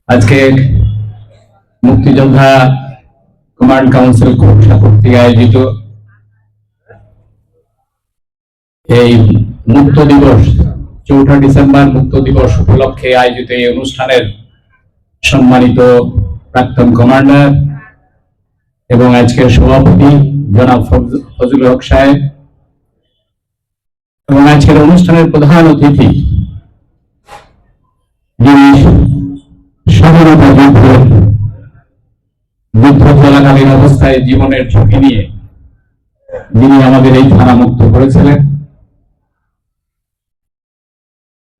আজকে মুক্তিযোদ্ধা command council কর্তৃক আয়োজিত এই মুক্ত দিবস ৪ঠা ডিসেম্বর মুক্ত দিবস উপলক্ষে আয়োজিত এই অনুষ্ঠানের সম্মানিত প্রাক্তন কমান্ডার এবং আজকের সভাপতি জনাব ফজলুল হক সাহেব এবং আজকের অনুষ্ঠানের প্রধান অতিথি যিনি স্বাধীনতা যুদ্ধ চলাকালীন অবস্থায় জীবনের ঝুঁকি নিয়ে যিনি আমাদের এই থানা মুক্ত করেছিলেন,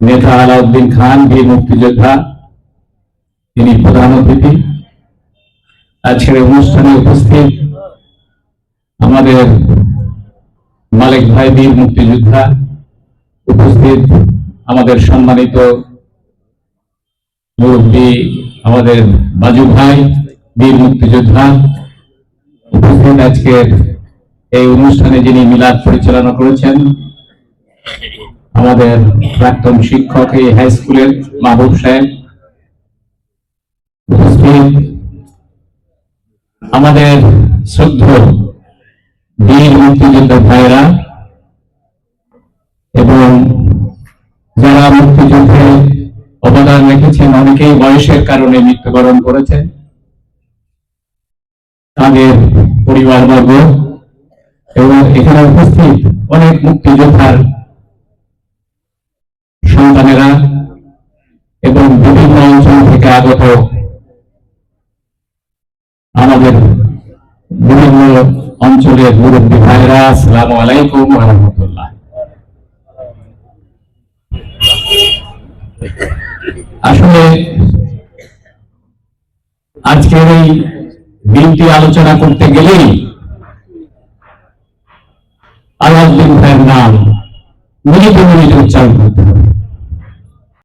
নেতা আলাউদ্দিন খান বীর মুক্তিযোদ্ধা, তিনি প্রধান অতিথি। আজকের অনুষ্ঠানে উপস্থিত আমাদের মালিক ভাই বীর মুক্তিযোদ্ধা, উপস্থিত আমাদের সম্মানিত মুরব্বী আমাদের বাজু ভাই বীর মুক্তিযোদ্ধা, উপস্থিত আজকের এই অনুষ্ঠানে যিনি মিলাদ পরিচালনা করেছেন আমাদের প্রাক্তন শিক্ষক এই হাই স্কুলের মাহবুব সাহেব, উপস্থিত আমাদের শ্রদ্ধেয় বীর মুক্তিযোদ্ধা ভাইরা এবং যারা মুক্তিযুদ্ধে অবদান রেখেছেন, অনেকেই বয়সের কারণে মৃত্যুবরণ করেছেন, তাদের পরিবারবর্গ এবং এখানে উপস্থিত অনেক মুক্তিযোদ্ধার সন্তানেরা এবং বিভিন্ন অঞ্চল থেকে আগত আমাদের বিভিন্ন অঞ্চলের মুরব্বী ভাইরা, আসসালামু আলাইকুম ওয়া রাহমাতুল্লাহ। আসলে আজকের এই দিনটি আলোচনা করতে গেলেই আলাউদ্দিন ভাইয়ের নাম মিনিটে মিনিটে উচ্চারণ করতে